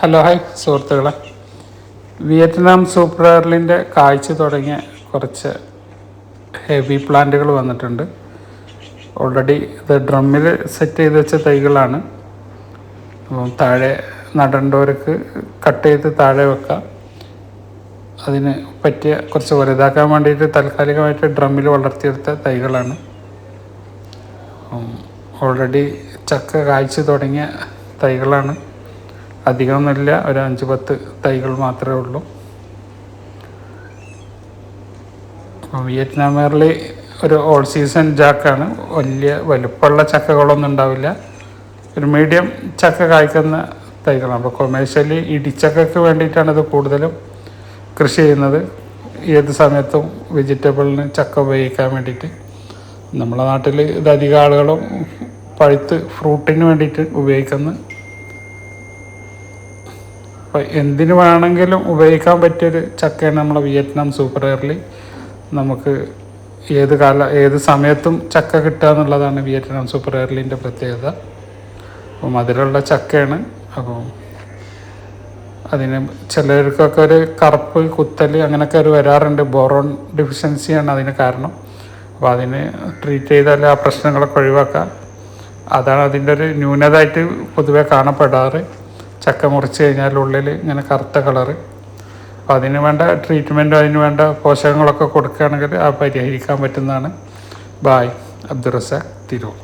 Hello hi സുഹൃത്തുക്കളെ, Vietnam super എയർലിൻ്റെ കാഴ്ച തുടങ്ങിയ കുറച്ച് ഹെവി പ്ലാന്റുകൾ വന്നിട്ടുണ്ട്. ഓൾറെഡി ഇത് ഡ്രമ്മിൽ സെറ്റ് ചെയ്ത് വെച്ച തൈകളാണ്. അപ്പം താഴെ നടേണ്ടവർക്ക് കട്ട് ചെയ്ത് താഴെ വെക്കാം. അതിന് പറ്റിയ കുറച്ച് വലുതാക്കാൻ വേണ്ടിയിട്ട് താൽക്കാലികമായിട്ട് ഡ്രമ്മിൽ വളർത്തിയെടുത്ത തൈകളാണ്. ഓൾറെഡി ചക്ക കായ്ച്ചു തുടങ്ങിയ തൈകളാണ്. അധികമൊന്നുമില്ല, ഒരു 5-10 തൈകൾ മാത്രമേ ഉള്ളൂ. വിയറ്റ്നാം എയർലി ഒരു ഓൾ സീസൺ ജാക്കാണ്. വലിയ വലുപ്പമുള്ള ചക്കകളൊന്നും ഉണ്ടാവില്ല, ഒരു മീഡിയം ചക്ക കായ്ക്കുന്ന തൈകളാണ്. അപ്പോൾ കൊമേഴ്ഷ്യലി ഇടിച്ചക്കയ്ക്ക് വേണ്ടിയിട്ടാണ് ഇത് കൂടുതലും കൃഷി ചെയ്യുന്നത്. ഏത് സമയത്തും വെജിറ്റബിളിന് ചക്ക ഉപയോഗിക്കാൻ വേണ്ടിയിട്ട്. നമ്മുടെ നാട്ടിൽ ഇത് അധികം ആളുകളും പഴുത്ത് ഫ്രൂട്ടിന് വേണ്ടിയിട്ട് ഉപയോഗിക്കുന്നു. അപ്പോൾ എന്തിനു വേണമെങ്കിലും ഉപയോഗിക്കാൻ പറ്റിയൊരു ചക്കയാണ് നമ്മളെ വിയറ്റ്നാം സൂപ്പർ എയർലി. നമുക്ക് ഏത് സമയത്തും ചക്ക കിട്ടുക എന്നുള്ളതാണ് വിയറ്റ്നാം സൂപ്പർ എയർലിൻ്റെ പ്രത്യേകത. അപ്പോൾ മധുരമുള്ള ചക്കയാണ്. അപ്പോൾ അതിന് ചിലർക്കൊക്കെ ഒരു കറുപ്പ് കുത്തൽ അങ്ങനെയൊക്കെ ഒരു വരാറുണ്ട്. ബോറോൺ ഡെഫിഷ്യൻസിയാണ് അതിന് കാരണം. അപ്പോൾ അതിന് ട്രീറ്റ് ചെയ്താൽ ആ പ്രശ്നങ്ങളൊക്കെ ഒഴിവാക്കാം. അതാണ് അതിൻ്റെ ഒരു ന്യൂനതയായിട്ട് പൊതുവെ കാണപ്പെടാറ്. ചക്ക മുറിച്ച് കഴിഞ്ഞാൽ ഉള്ളിൽ ഇങ്ങനെ കറുത്ത കളറ്. അപ്പോൾ അതിന് വേണ്ട ട്രീറ്റ്മെൻറ്റും അതിന് വേണ്ട പോഷകങ്ങളൊക്കെ കൊടുക്കുകയാണെങ്കിൽ ആ പരിഹരിക്കാൻ പറ്റുന്നതാണ്. ബായ്. അബ്ദുൾ റസാഖ്, തിരൂർ.